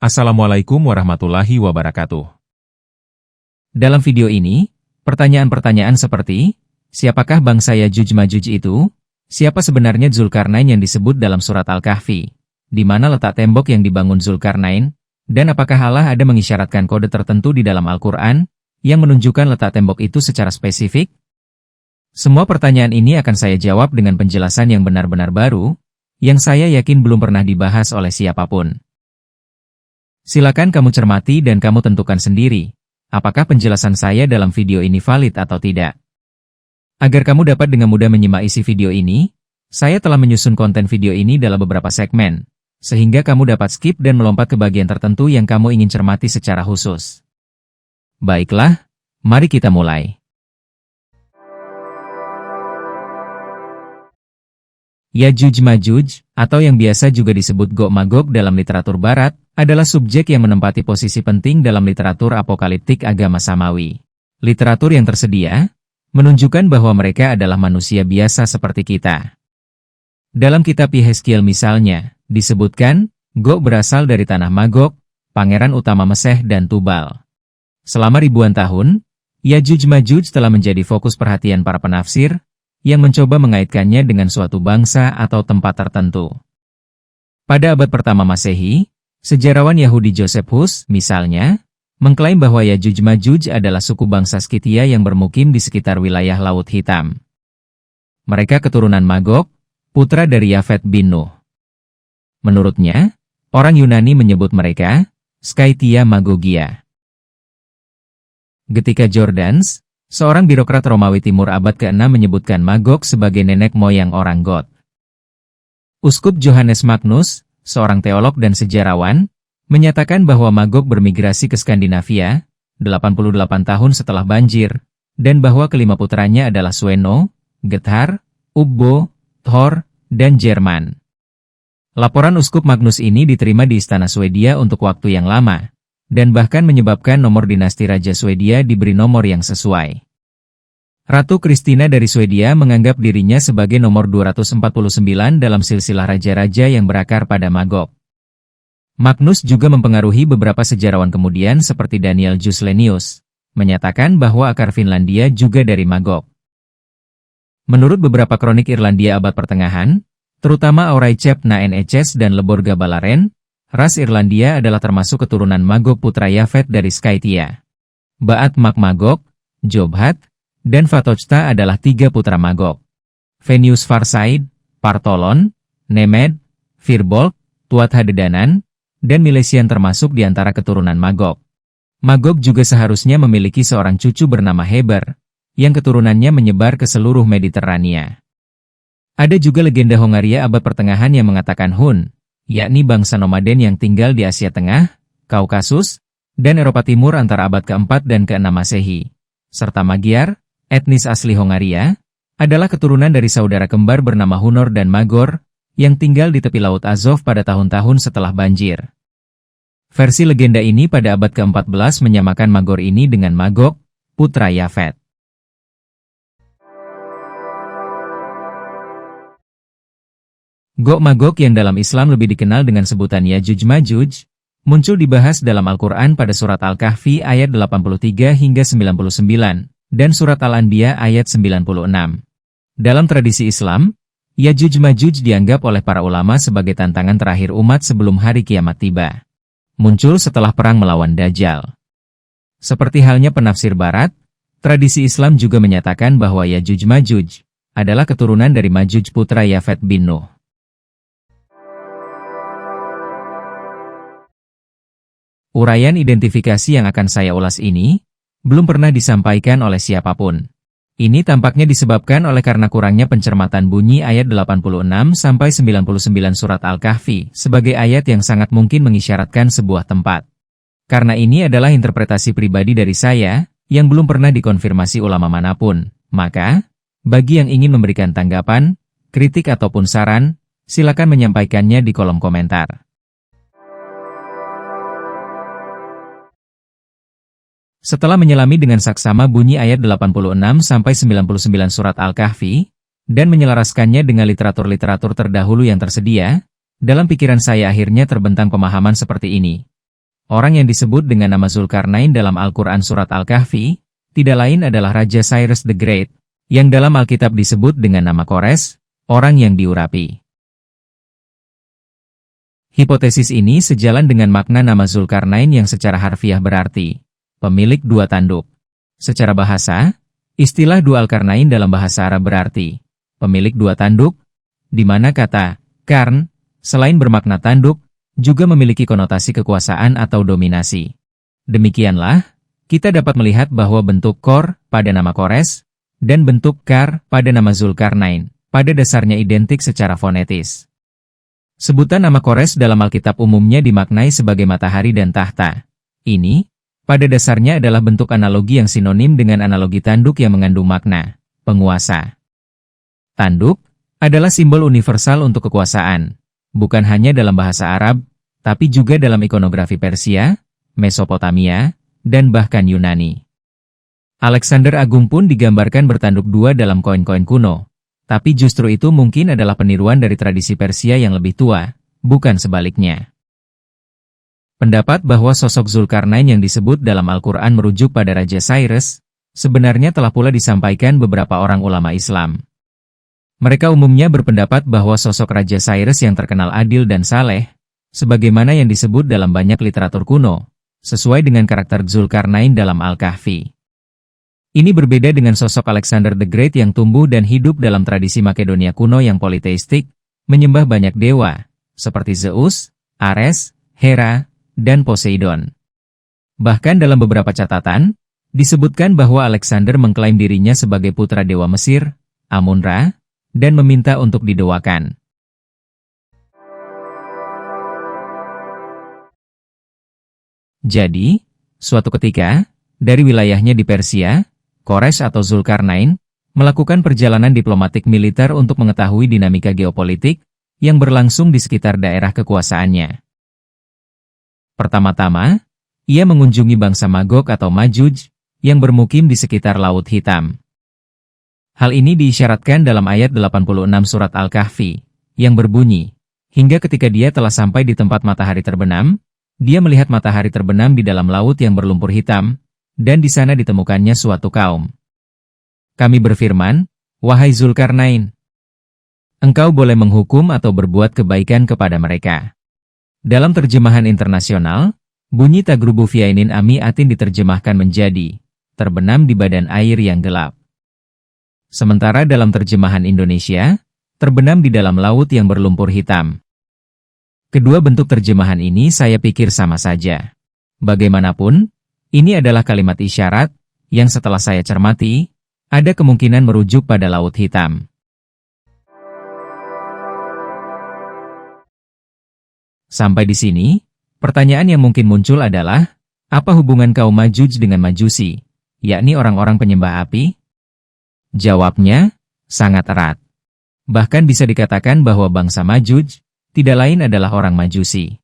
Assalamualaikum warahmatullahi wabarakatuh. Dalam video ini, pertanyaan-pertanyaan seperti, siapakah bangsa Yajuj-Majuj itu? Siapa sebenarnya Zulkarnain yang disebut dalam surat Al-Kahfi? Di mana letak tembok yang dibangun Zulkarnain? Dan apakah Allah ada mengisyaratkan kode tertentu di dalam Al-Quran yang menunjukkan letak tembok itu secara spesifik? Semua pertanyaan ini akan saya jawab dengan penjelasan yang benar-benar baru, yang saya yakin belum pernah dibahas oleh siapapun. Silakan kamu cermati dan kamu tentukan sendiri, apakah penjelasan saya dalam video ini valid atau tidak. Agar kamu dapat dengan mudah menyimak isi video ini, saya telah menyusun konten video ini dalam beberapa segmen, sehingga kamu dapat skip dan melompat ke bagian tertentu yang kamu ingin cermati secara khusus. Baiklah, mari kita mulai. Yajuj-Majuj, atau yang biasa juga disebut Gog-Magog dalam literatur barat, adalah subjek yang menempati posisi penting dalam literatur apokaliptik agama Samawi. Literatur yang tersedia menunjukkan bahwa mereka adalah manusia biasa seperti kita. Dalam kitab Yehezkiel misalnya, disebutkan, Gog berasal dari tanah Magog, pangeran utama Meseh dan Tubal. Selama ribuan tahun, Yajuj-Majuj telah menjadi fokus perhatian para penafsir, yang mencoba mengaitkannya dengan suatu bangsa atau tempat tertentu. Pada abad pertama Masehi, sejarawan Yahudi Josephus, misalnya, mengklaim bahwa Yajuj-Majuj adalah suku bangsa Skythia yang bermukim di sekitar wilayah Laut Hitam. Mereka keturunan Magog, putra dari Yafet bin Nuh. Menurutnya, orang Yunani menyebut mereka Skythia Magogia. Getika Jordans, seorang birokrat Romawi Timur abad ke-6 menyebutkan Magog sebagai nenek moyang orang Goth. Uskup Johannes Magnus, seorang teolog dan sejarawan, menyatakan bahwa Magog bermigrasi ke Skandinavia 88 tahun setelah banjir, dan bahwa kelima putranya adalah Sweno, Gethar, Ubbo, Thor, dan Jerman. Laporan Uskup Magnus ini diterima di Istana Swedia untuk waktu yang lama, dan bahkan menyebabkan nomor dinasti Raja Swedia diberi nomor yang sesuai. Ratu Kristina dari Swedia menganggap dirinya sebagai nomor 249 dalam silsilah raja-raja yang berakar pada Magog. Magnus juga mempengaruhi beberapa sejarawan kemudian seperti Daniel Juslenius, menyatakan bahwa akar Finlandia juga dari Magog. Menurut beberapa kronik Irlandia abad pertengahan, terutama Auraichep Naen-Eches dan Leborga Balaren, ras Irlandia adalah termasuk keturunan Magog putra Yafet dari Skythia. Ba'at Mag-Magog, Jobhat, dan Fatochta adalah tiga putra Magog. Venius Farsaid, Partolon, Nemed, Firbolg, Tuat Hadedanan, dan Milesian termasuk di antara keturunan Magog. Magog juga seharusnya memiliki seorang cucu bernama Heber, yang keturunannya menyebar ke seluruh Mediterania. Ada juga legenda Hongaria abad pertengahan yang mengatakan Hun, yakni bangsa nomaden yang tinggal di Asia Tengah, Kaukasus, dan Eropa Timur antara abad ke-4 dan ke-6 Masehi, serta Magyar, etnis asli Hongaria, adalah keturunan dari saudara kembar bernama Hunor dan Magor, yang tinggal di tepi Laut Azov pada tahun-tahun setelah banjir. Versi legenda ini pada abad ke-14 menyamakan Magor ini dengan Magog, putra Yafet. Gog-Magog yang dalam Islam lebih dikenal dengan sebutan Yajuj-Majuj, muncul dibahas dalam Al-Quran pada surat Al-Kahfi ayat 83 hingga 99. Dan surat Al-Anbiya ayat 96. Dalam tradisi Islam, Yajuj-Majuj dianggap oleh para ulama sebagai tantangan terakhir umat sebelum hari kiamat tiba. Muncul setelah perang melawan Dajjal. Seperti halnya penafsir barat, tradisi Islam juga menyatakan bahwa Yajuj-Majuj adalah keturunan dari Majuj putra Yafet bin Nuh. Uraian identifikasi yang akan saya ulas ini belum pernah disampaikan oleh siapapun. Ini tampaknya disebabkan oleh karena kurangnya pencermatan bunyi ayat 86-99 surat Al-Kahfi sebagai ayat yang sangat mungkin mengisyaratkan sebuah tempat. Karena ini adalah interpretasi pribadi dari saya, yang belum pernah dikonfirmasi ulama manapun, maka, bagi yang ingin memberikan tanggapan, kritik ataupun saran, silakan menyampaikannya di kolom komentar. Setelah menyelami dengan saksama bunyi ayat 86-99 surat Al-Kahfi, dan menyelaraskannya dengan literatur-literatur terdahulu yang tersedia, dalam pikiran saya akhirnya terbentang pemahaman seperti ini. Orang yang disebut dengan nama Zulkarnain dalam Al-Quran Surat Al-Kahfi, tidak lain adalah Raja Cyrus the Great, yang dalam Alkitab disebut dengan nama Kores, orang yang diurapi. Hipotesis ini sejalan dengan makna nama Zulkarnain yang secara harfiah berarti pemilik dua tanduk. Secara bahasa, istilah Dual Karnain dalam bahasa Arab berarti pemilik dua tanduk, di mana kata karn, selain bermakna tanduk, juga memiliki konotasi kekuasaan atau dominasi. Demikianlah, kita dapat melihat bahwa bentuk kor pada nama Kores dan bentuk kar pada nama Zulkarnain pada dasarnya identik secara fonetis. Sebutan nama Kores dalam Alkitab umumnya dimaknai sebagai matahari dan tahta. Ini, pada dasarnya adalah bentuk analogi yang sinonim dengan analogi tanduk yang mengandung makna penguasa. Tanduk adalah simbol universal untuk kekuasaan, bukan hanya dalam bahasa Arab, tapi juga dalam ikonografi Persia, Mesopotamia, dan bahkan Yunani. Alexander Agung pun digambarkan bertanduk dua dalam koin-koin kuno. Tapi justru itu mungkin adalah peniruan dari tradisi Persia yang lebih tua, bukan sebaliknya. Pendapat bahwa sosok Zulkarnain yang disebut dalam Al-Quran merujuk pada Raja Cyrus, sebenarnya telah pula disampaikan beberapa orang ulama Islam. Mereka umumnya berpendapat bahwa sosok Raja Cyrus yang terkenal adil dan saleh, sebagaimana yang disebut dalam banyak literatur kuno, sesuai dengan karakter Zulkarnain dalam Al-Kahfi. Ini berbeda dengan sosok Alexander the Great yang tumbuh dan hidup dalam tradisi Makedonia kuno yang politeistik, menyembah banyak dewa, seperti Zeus, Ares, Hera, dan Poseidon. Bahkan dalam beberapa catatan, disebutkan bahwa Alexander mengklaim dirinya sebagai putra dewa Mesir, Amun-Ra, dan meminta untuk didoakan. Jadi, suatu ketika, dari wilayahnya di Persia, Kores atau Zulkarnain melakukan perjalanan diplomatik militer untuk mengetahui dinamika geopolitik yang berlangsung di sekitar daerah kekuasaannya. Pertama-tama, ia mengunjungi bangsa Magog atau Majuj yang bermukim di sekitar Laut Hitam. Hal ini diisyaratkan dalam ayat 86 Surat Al-Kahfi, yang berbunyi, hingga ketika dia telah sampai di tempat matahari terbenam, dia melihat matahari terbenam di dalam laut yang berlumpur hitam, dan di sana ditemukannya suatu kaum. Kami berfirman, wahai Zulkarnain, engkau boleh menghukum atau berbuat kebaikan kepada mereka. Dalam terjemahan internasional, bunyi Tagrubu Fiainin Ami Atin diterjemahkan menjadi, terbenam di badan air yang gelap. Sementara dalam terjemahan Indonesia, terbenam di dalam laut yang berlumpur hitam. Kedua bentuk terjemahan ini saya pikir sama saja. Bagaimanapun, ini adalah kalimat isyarat, yang setelah saya cermati, ada kemungkinan merujuk pada Laut Hitam. Sampai di sini, pertanyaan yang mungkin muncul adalah, apa hubungan kaum Majuj dengan Majusi, yakni orang-orang penyembah api? Jawabnya, sangat erat. Bahkan bisa dikatakan bahwa bangsa Majuj, tidak lain adalah orang Majusi.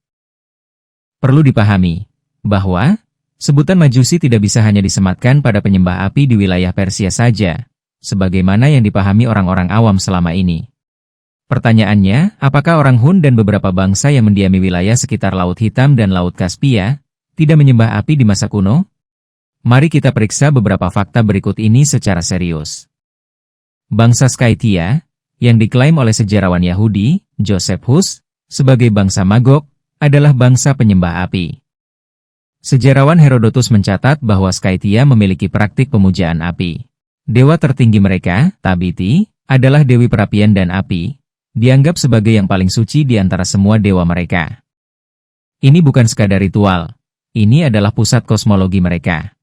Perlu dipahami, bahwa sebutan Majusi tidak bisa hanya disematkan pada penyembah api di wilayah Persia saja, sebagaimana yang dipahami orang-orang awam selama ini. Pertanyaannya, apakah orang Hun dan beberapa bangsa yang mendiami wilayah sekitar Laut Hitam dan Laut Kaspia tidak menyembah api di masa kuno? Mari kita periksa beberapa fakta berikut ini secara serius. Bangsa Skythia, yang diklaim oleh sejarawan Yahudi, Josephus, sebagai bangsa Magog, adalah bangsa penyembah api. Sejarawan Herodotus mencatat bahwa Skythia memiliki praktik pemujaan api. Dewa tertinggi mereka, Tabiti, adalah dewi perapian dan api, dianggap sebagai yang paling suci di antara semua dewa mereka. Ini bukan sekadar ritual, ini adalah pusat kosmologi mereka.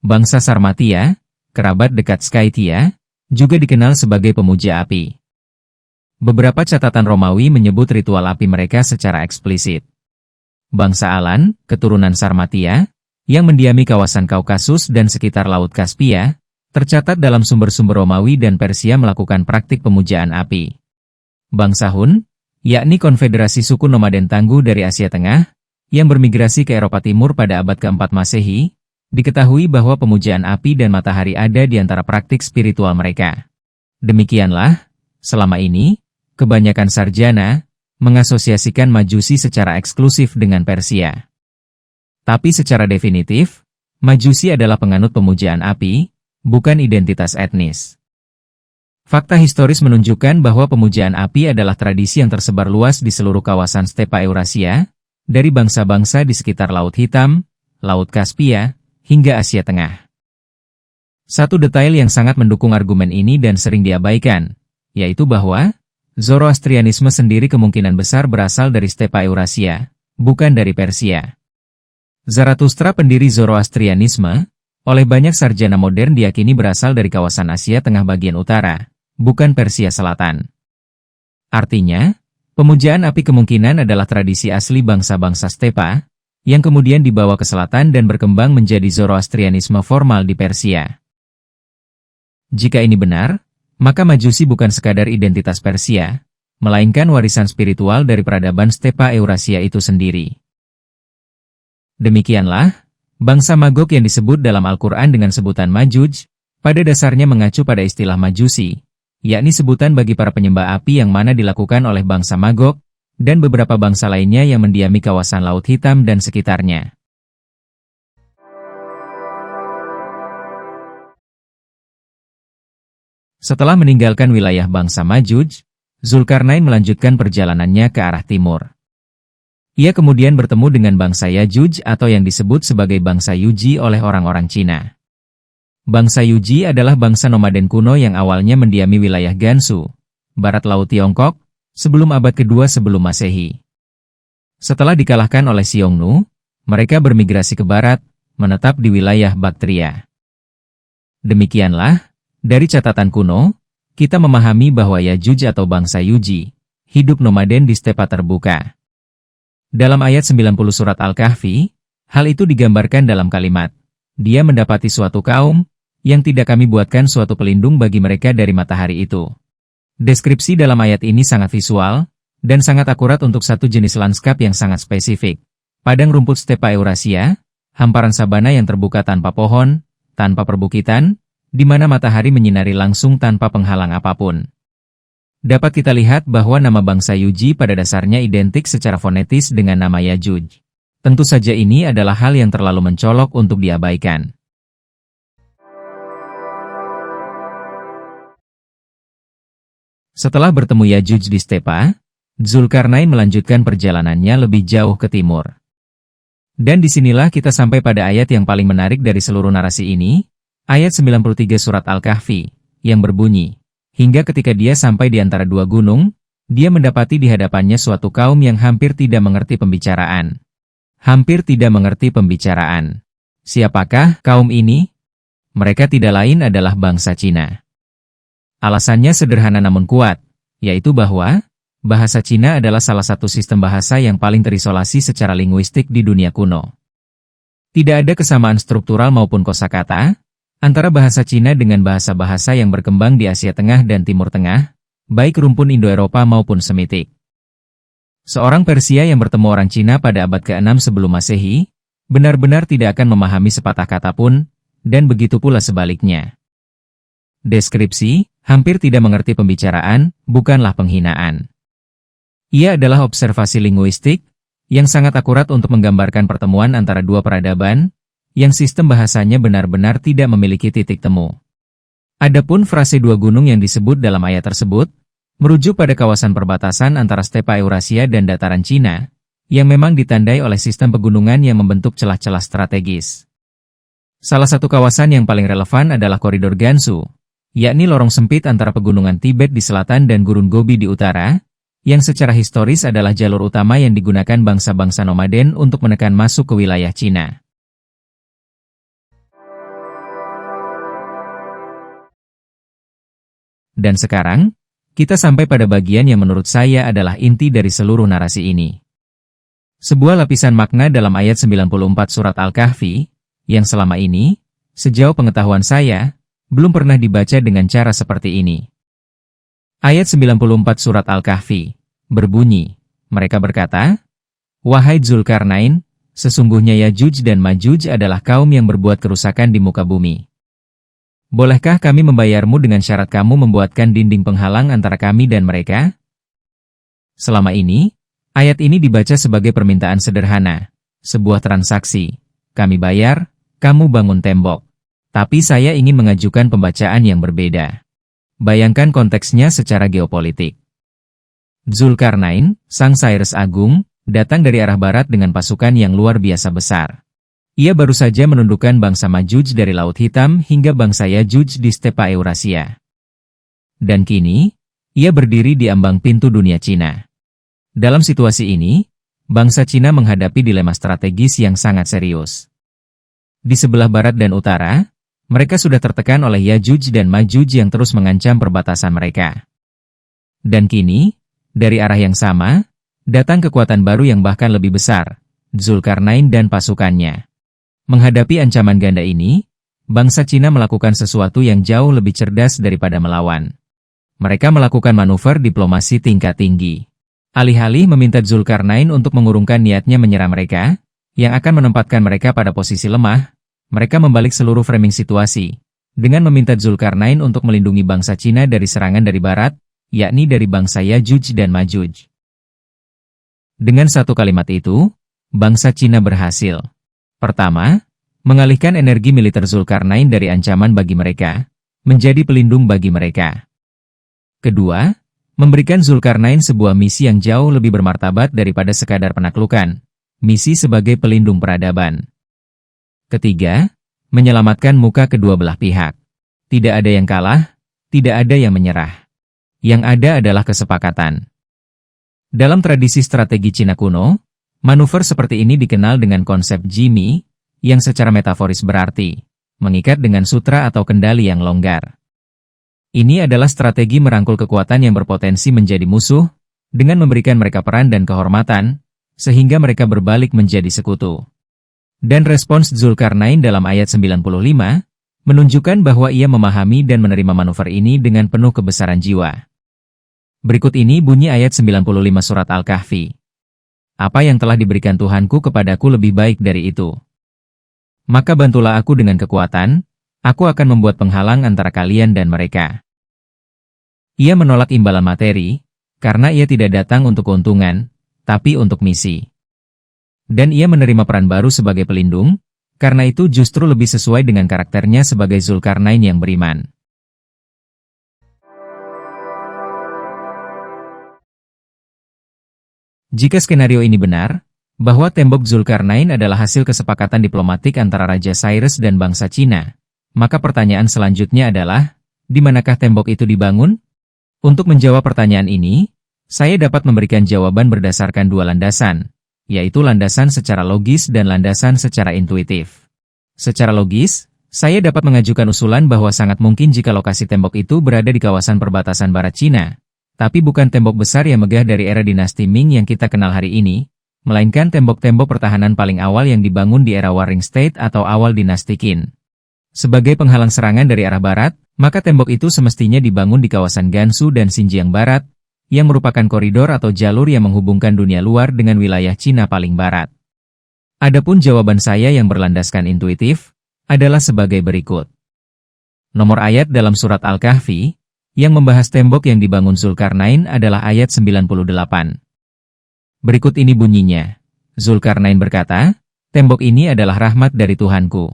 Bangsa Sarmatia, kerabat dekat Skythia, juga dikenal sebagai pemuja api. Beberapa catatan Romawi menyebut ritual api mereka secara eksplisit. Bangsa Alan, keturunan Sarmatia, yang mendiami kawasan Kaukasus dan sekitar Laut Kaspia, tercatat dalam sumber-sumber Romawi dan Persia melakukan praktik pemujaan api. Bangsa Hun, yakni konfederasi suku nomaden tangguh dari Asia Tengah, yang bermigrasi ke Eropa Timur pada abad ke-4 Masehi, diketahui bahwa pemujaan api dan matahari ada di antara praktik spiritual mereka. Demikianlah, selama ini, kebanyakan sarjana mengasosiasikan Majusi secara eksklusif dengan Persia. Tapi secara definitif, Majusi adalah penganut pemujaan api, bukan identitas etnis. Fakta historis menunjukkan bahwa pemujaan api adalah tradisi yang tersebar luas di seluruh kawasan stepa Eurasia, dari bangsa-bangsa di sekitar Laut Hitam, Laut Kaspia, hingga Asia Tengah. Satu detail yang sangat mendukung argumen ini dan sering diabaikan, yaitu bahwa Zoroastrianisme sendiri kemungkinan besar berasal dari stepa Eurasia, bukan dari Persia. Zarathustra, pendiri Zoroastrianisme, oleh banyak sarjana modern diyakini berasal dari kawasan Asia Tengah bagian utara, bukan Persia Selatan. Artinya, pemujaan api kemungkinan adalah tradisi asli bangsa-bangsa stepa, yang kemudian dibawa ke selatan dan berkembang menjadi Zoroastrianisme formal di Persia. Jika ini benar, maka Majusi bukan sekadar identitas Persia, melainkan warisan spiritual dari peradaban stepa Eurasia itu sendiri. Demikianlah, bangsa Magog yang disebut dalam Al-Quran dengan sebutan Majuj, pada dasarnya mengacu pada istilah Majusi, yakni sebutan bagi para penyembah api yang mana dilakukan oleh bangsa Magog, dan beberapa bangsa lainnya yang mendiami kawasan Laut Hitam dan sekitarnya. Setelah meninggalkan wilayah bangsa Majuj, Zulkarnain melanjutkan perjalanannya ke arah timur. Ia kemudian bertemu dengan bangsa Yajuj atau yang disebut sebagai bangsa Yuji oleh orang-orang Cina. Bangsa Yuji adalah bangsa nomaden kuno yang awalnya mendiami wilayah Gansu, barat laut Tiongkok, sebelum abad kedua sebelum Masehi. Setelah dikalahkan oleh Xiongnu, mereka bermigrasi ke barat, menetap di wilayah Baktria. Demikianlah, dari catatan kuno, kita memahami bahwa Yajuj atau bangsa Yuji hidup nomaden di stepa terbuka. Dalam ayat 90 surat Al-Kahfi, hal itu digambarkan dalam kalimat, dia mendapati suatu kaum, yang tidak kami buatkan suatu pelindung bagi mereka dari matahari itu. Deskripsi dalam ayat ini sangat visual, dan sangat akurat untuk satu jenis lanskap yang sangat spesifik. Padang rumput stepa Eurasia, hamparan sabana yang terbuka tanpa pohon, tanpa perbukitan, di mana matahari menyinari langsung tanpa penghalang apapun. Dapat kita lihat bahwa nama bangsa Yuji pada dasarnya identik secara fonetis dengan nama Yajuj. Tentu saja ini adalah hal yang terlalu mencolok untuk diabaikan. Setelah bertemu Yajuj di stepa, Zulkarnain melanjutkan perjalanannya lebih jauh ke timur. Dan disinilah kita sampai pada ayat yang paling menarik dari seluruh narasi ini, ayat 93 surat Al-Kahfi, yang berbunyi, hingga ketika dia sampai di antara dua gunung, dia mendapati di hadapannya suatu kaum yang hampir tidak mengerti pembicaraan. Hampir tidak mengerti pembicaraan. Siapakah kaum ini? Mereka tidak lain adalah bangsa Cina. Alasannya sederhana namun kuat, yaitu bahwa bahasa Cina adalah salah satu sistem bahasa yang paling terisolasi secara linguistik di dunia kuno. Tidak ada kesamaan struktural maupun kosakata antara bahasa Cina dengan bahasa-bahasa yang berkembang di Asia Tengah dan Timur Tengah, baik rumpun Indo-Eropa maupun Semitik. Seorang Persia yang bertemu orang Cina pada abad ke-6 sebelum Masehi, benar-benar tidak akan memahami sepatah kata pun, dan begitu pula sebaliknya. Deskripsi, hampir tidak mengerti pembicaraan, bukanlah penghinaan. Ia adalah observasi linguistik, yang sangat akurat untuk menggambarkan pertemuan antara dua peradaban, yang sistem bahasanya benar-benar tidak memiliki titik temu. Adapun frase dua gunung yang disebut dalam ayat tersebut, merujuk pada kawasan perbatasan antara stepa Eurasia dan dataran Cina, yang memang ditandai oleh sistem pegunungan yang membentuk celah-celah strategis. Salah satu kawasan yang paling relevan adalah koridor Gansu, yakni lorong sempit antara pegunungan Tibet di selatan dan Gurun Gobi di utara, yang secara historis adalah jalur utama yang digunakan bangsa-bangsa nomaden untuk menekan masuk ke wilayah Cina. Dan sekarang, kita sampai pada bagian yang menurut saya adalah inti dari seluruh narasi ini. Sebuah lapisan makna dalam ayat 94 surat Al-Kahfi, yang selama ini, sejauh pengetahuan saya, belum pernah dibaca dengan cara seperti ini. Ayat 94 surat Al-Kahfi, berbunyi, mereka berkata, "Wahai Zulkarnain, sesungguhnya Yajuj dan Majuj adalah kaum yang berbuat kerusakan di muka bumi. Bolehkah kami membayarmu dengan syarat kamu membuatkan dinding penghalang antara kami dan mereka?" Selama ini, ayat ini dibaca sebagai permintaan sederhana, sebuah transaksi. Kami bayar, kamu bangun tembok. Tapi saya ingin mengajukan pembacaan yang berbeda. Bayangkan konteksnya secara geopolitik. Zulkarnain, sang Cyrus Agung, datang dari arah barat dengan pasukan yang luar biasa besar. Ia baru saja menundukkan bangsa Majuj dari Laut Hitam hingga bangsa Yajuj di stepa Eurasia. Dan kini, ia berdiri di ambang pintu dunia Cina. Dalam situasi ini, bangsa Cina menghadapi dilema strategis yang sangat serius. Di sebelah barat dan utara, mereka sudah tertekan oleh Yajuj dan Majuj yang terus mengancam perbatasan mereka. Dan kini, dari arah yang sama, datang kekuatan baru yang bahkan lebih besar, Zulkarnain dan pasukannya. Menghadapi ancaman ganda ini, bangsa Cina melakukan sesuatu yang jauh lebih cerdas daripada melawan. Mereka melakukan manuver diplomasi tingkat tinggi. Alih-alih meminta Zulkarnain untuk mengurungkan niatnya menyerang mereka, yang akan menempatkan mereka pada posisi lemah, mereka membalik seluruh framing situasi, dengan meminta Zulkarnain untuk melindungi bangsa Cina dari serangan dari barat, yakni dari bangsa Yajuj dan Majuj. Dengan satu kalimat itu, bangsa Cina berhasil. Pertama, mengalihkan energi militer Zulkarnain dari ancaman bagi mereka, menjadi pelindung bagi mereka. Kedua, memberikan Zulkarnain sebuah misi yang jauh lebih bermartabat daripada sekadar penaklukan, misi sebagai pelindung peradaban. Ketiga, menyelamatkan muka kedua belah pihak. Tidak ada yang kalah, tidak ada yang menyerah. Yang ada adalah kesepakatan. Dalam tradisi strategi Cina kuno, manuver seperti ini dikenal dengan konsep Jimi, yang secara metaforis berarti mengikat dengan sutra atau kendali yang longgar. Ini adalah strategi merangkul kekuatan yang berpotensi menjadi musuh, dengan memberikan mereka peran dan kehormatan, sehingga mereka berbalik menjadi sekutu. Dan respons Zulkarnain dalam ayat 95, menunjukkan bahwa ia memahami dan menerima manuver ini dengan penuh kebesaran jiwa. Berikut ini bunyi ayat 95 surat Al-Kahfi. Apa yang telah diberikan Tuhanku kepadaku lebih baik dari itu. Maka bantulah aku dengan kekuatan, aku akan membuat penghalang antara kalian dan mereka. Ia menolak imbalan materi, karena ia tidak datang untuk keuntungan, tapi untuk misi. Dan ia menerima peran baru sebagai pelindung, karena itu justru lebih sesuai dengan karakternya sebagai Zulkarnain yang beriman. Jika skenario ini benar, bahwa tembok Zulkarnain adalah hasil kesepakatan diplomatik antara Raja Cyrus dan bangsa Cina, maka pertanyaan selanjutnya adalah, di manakah tembok itu dibangun? Untuk menjawab pertanyaan ini, saya dapat memberikan jawaban berdasarkan dua landasan, yaitu landasan secara logis dan landasan secara intuitif. Secara logis, saya dapat mengajukan usulan bahwa sangat mungkin jika lokasi tembok itu berada di kawasan perbatasan barat Cina, tapi bukan tembok besar yang megah dari era dinasti Ming yang kita kenal hari ini, melainkan tembok-tembok pertahanan paling awal yang dibangun di era Warring State atau awal dinasti Qin. Sebagai penghalang serangan dari arah barat, maka tembok itu semestinya dibangun di kawasan Gansu dan Xinjiang Barat, yang merupakan koridor atau jalur yang menghubungkan dunia luar dengan wilayah Cina paling barat. Adapun jawaban saya yang berlandaskan intuitif, adalah sebagai berikut. Nomor ayat dalam surat Al-Kahfi, yang membahas tembok yang dibangun Zulkarnain adalah ayat 98. Berikut ini bunyinya. Zulkarnain berkata, tembok ini adalah rahmat dari Tuhanku.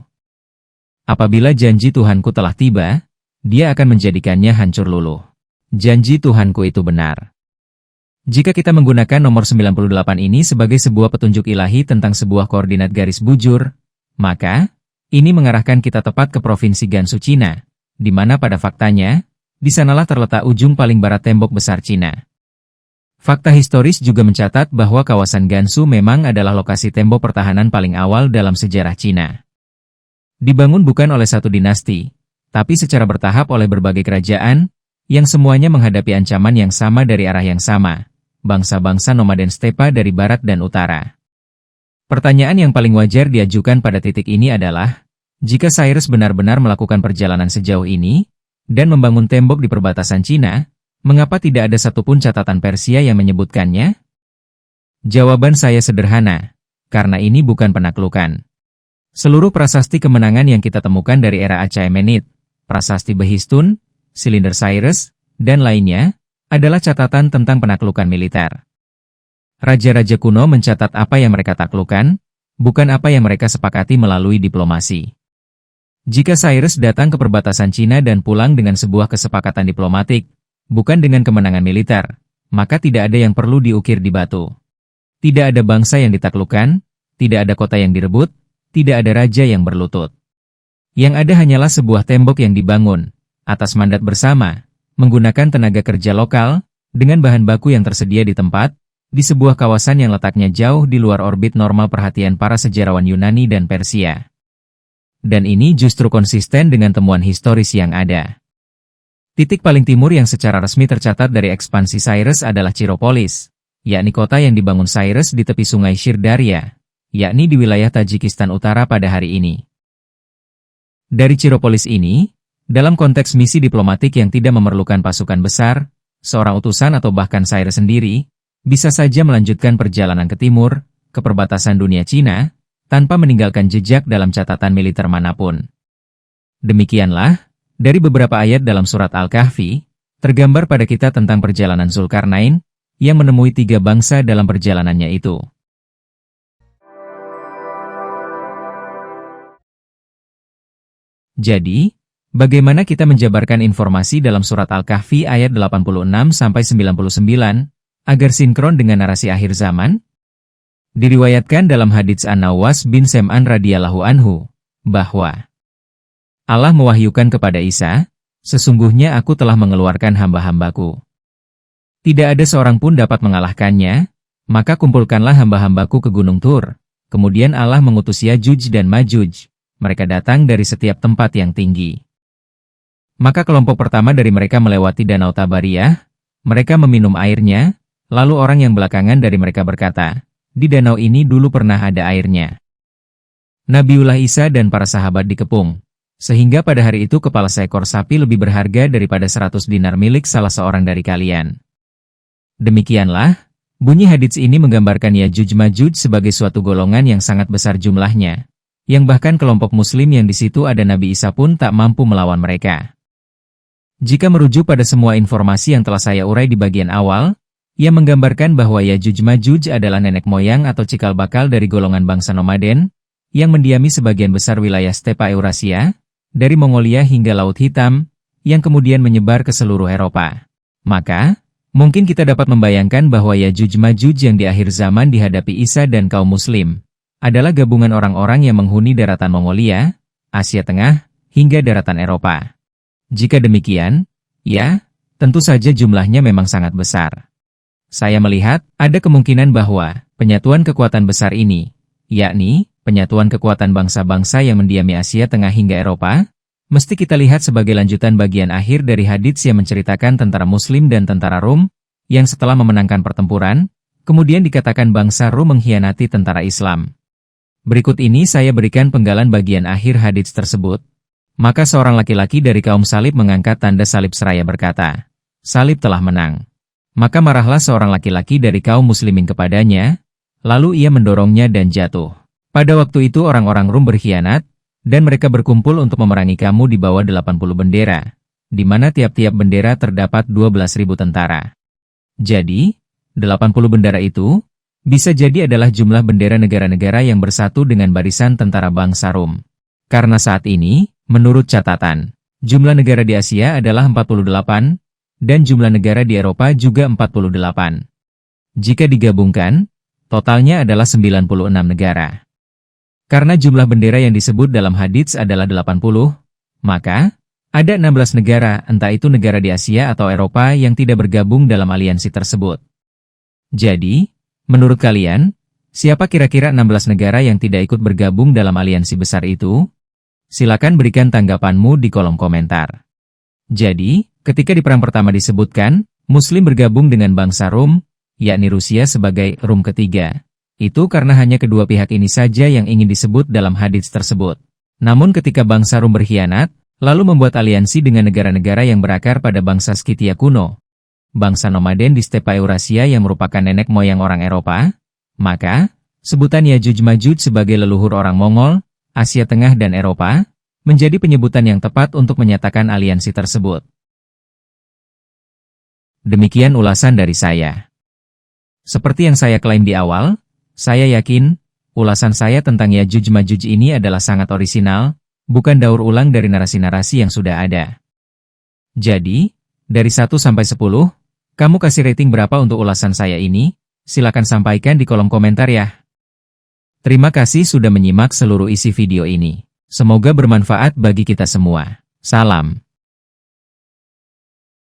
Apabila janji Tuhanku telah tiba, dia akan menjadikannya hancur luluh. Janji Tuhanku itu benar. Jika kita menggunakan nomor 98 ini sebagai sebuah petunjuk ilahi tentang sebuah koordinat garis bujur, maka, ini mengarahkan kita tepat ke provinsi Gansu Cina, di mana pada faktanya, di sanalah terletak ujung paling barat tembok besar Cina. Fakta historis juga mencatat bahwa kawasan Gansu memang adalah lokasi tembok pertahanan paling awal dalam sejarah Cina. Dibangun bukan oleh satu dinasti, tapi secara bertahap oleh berbagai kerajaan, yang semuanya menghadapi ancaman yang sama dari arah yang sama, bangsa-bangsa nomaden stepa dari barat dan utara. Pertanyaan yang paling wajar diajukan pada titik ini adalah, jika Cyrus benar-benar melakukan perjalanan sejauh ini, dan membangun tembok di perbatasan Cina, mengapa tidak ada satupun catatan Persia yang menyebutkannya? Jawaban saya sederhana, karena ini bukan penaklukan. Seluruh prasasti kemenangan yang kita temukan dari era Achaemenid, prasasti Behistun, Silinder Cyrus, dan lainnya, adalah catatan tentang penaklukan militer. Raja-raja kuno mencatat apa yang mereka taklukkan, bukan apa yang mereka sepakati melalui diplomasi. Jika Cyrus datang ke perbatasan Cina dan pulang dengan sebuah kesepakatan diplomatik, bukan dengan kemenangan militer, maka tidak ada yang perlu diukir di batu. Tidak ada bangsa yang ditaklukkan, tidak ada kota yang direbut, tidak ada raja yang berlutut. Yang ada hanyalah sebuah tembok yang dibangun, atas mandat bersama, menggunakan tenaga kerja lokal, dengan bahan baku yang tersedia di tempat, di sebuah kawasan yang letaknya jauh di luar orbit normal perhatian para sejarawan Yunani dan Persia. Dan ini justru konsisten dengan temuan historis yang ada. Titik paling timur yang secara resmi tercatat dari ekspansi Cyrus adalah Chiropolis, yakni kota yang dibangun Cyrus di tepi sungai Shirdaria, yakni di wilayah Tajikistan Utara pada hari ini. Dari Chiropolis ini, dalam konteks misi diplomatik yang tidak memerlukan pasukan besar, seorang utusan atau bahkan Cyrus sendiri, bisa saja melanjutkan perjalanan ke timur, ke perbatasan dunia Cina, tanpa meninggalkan jejak dalam catatan militer manapun. Demikianlah, dari beberapa ayat dalam surat Al-Kahfi, tergambar pada kita tentang perjalanan Zulkarnain, yang menemui 3 bangsa dalam perjalanannya itu. Jadi, bagaimana kita menjabarkan informasi dalam surat Al-Kahfi ayat 86-99, agar sinkron dengan narasi akhir zaman? Diriwayatkan dalam hadits An-Nawas bin Sem'an radhiyallahu anhu, bahwa Allah mewahyukan kepada Isa, sesungguhnya aku telah mengeluarkan hamba-hambaku. Tidak ada seorang pun dapat mengalahkannya, maka kumpulkanlah hamba-hambaku ke Gunung Tur. Kemudian Allah mengutus Yajuj dan Majuj, mereka datang dari setiap tempat yang tinggi. Maka kelompok pertama dari mereka melewati Danau Tabariyah, mereka meminum airnya, lalu orang yang belakangan dari mereka berkata, di danau ini dulu pernah ada airnya. Nabiullah Isa dan para sahabat dikepung, sehingga pada hari itu kepala seekor sapi lebih berharga daripada 100 dinar milik salah seorang dari kalian. Demikianlah, bunyi hadits ini menggambarkan Yajuj Majuj sebagai suatu golongan yang sangat besar jumlahnya, yang bahkan kelompok muslim yang di situ ada Nabi Isa pun tak mampu melawan mereka. Jika merujuk pada semua informasi yang telah saya urai di bagian awal, ia menggambarkan bahwa Yajuj Majuj adalah nenek moyang atau cikal bakal dari golongan bangsa nomaden, yang mendiami sebagian besar wilayah stepa Eurasia, dari Mongolia hingga Laut Hitam, yang kemudian menyebar ke seluruh Eropa. Maka, mungkin kita dapat membayangkan bahwa Yajuj Majuj yang di akhir zaman dihadapi Isa dan kaum muslim, adalah gabungan orang-orang yang menghuni daratan Mongolia, Asia Tengah, hingga daratan Eropa. Jika demikian, ya, tentu saja jumlahnya memang sangat besar. Saya melihat, ada kemungkinan bahwa penyatuan kekuatan besar ini, yakni penyatuan kekuatan bangsa-bangsa yang mendiami Asia Tengah hingga Eropa, mesti kita lihat sebagai lanjutan bagian akhir dari hadits yang menceritakan tentara Muslim dan tentara Rum, yang setelah memenangkan pertempuran, kemudian dikatakan bangsa Rum mengkhianati tentara Islam. Berikut ini saya berikan penggalan bagian akhir hadits tersebut. Maka seorang laki-laki dari kaum salib mengangkat tanda salib seraya berkata, salib telah menang. Maka marahlah seorang laki-laki dari kaum muslimin kepadanya, lalu ia mendorongnya dan jatuh. Pada waktu itu orang-orang Rum berkhianat, dan mereka berkumpul untuk memerangi kamu di bawah 80 bendera, di mana tiap-tiap bendera terdapat 12.000 tentara. Jadi, 80 bendera itu, bisa jadi adalah jumlah bendera negara-negara yang bersatu dengan barisan tentara bangsa Rum. Karena saat ini, menurut catatan, jumlah negara di Asia adalah 48, dan jumlah negara di Eropa juga 48. Jika digabungkan, totalnya adalah 96 negara. Karena jumlah bendera yang disebut dalam hadits adalah 80, maka ada 16 negara, entah itu negara di Asia atau Eropa yang tidak bergabung dalam aliansi tersebut. Jadi, menurut kalian, siapa kira-kira 16 negara yang tidak ikut bergabung dalam aliansi besar itu? Silakan berikan tanggapanmu di kolom komentar. Jadi, ketika di perang pertama disebutkan, Muslim bergabung dengan bangsa Rum, yakni Rusia sebagai Rum ketiga. Itu karena hanya kedua pihak ini saja yang ingin disebut dalam hadits tersebut. Namun ketika bangsa Rum berkhianat, lalu membuat aliansi dengan negara-negara yang berakar pada bangsa Skythia kuno, bangsa nomaden di stepa Eurasia yang merupakan nenek moyang orang Eropa, maka, sebutan Yajuj Majuj sebagai leluhur orang Mongol, Asia Tengah dan Eropa, menjadi penyebutan yang tepat untuk menyatakan aliansi tersebut. Demikian ulasan dari saya. Seperti yang saya klaim di awal, saya yakin, ulasan saya tentang Yajuj Majuj ini adalah sangat orisinal, bukan daur ulang dari narasi-narasi yang sudah ada. Jadi, dari 1 sampai 10, kamu kasih rating berapa untuk ulasan saya ini? Silakan sampaikan di kolom komentar ya. Terima kasih sudah menyimak seluruh isi video ini. Semoga bermanfaat bagi kita semua. Salam.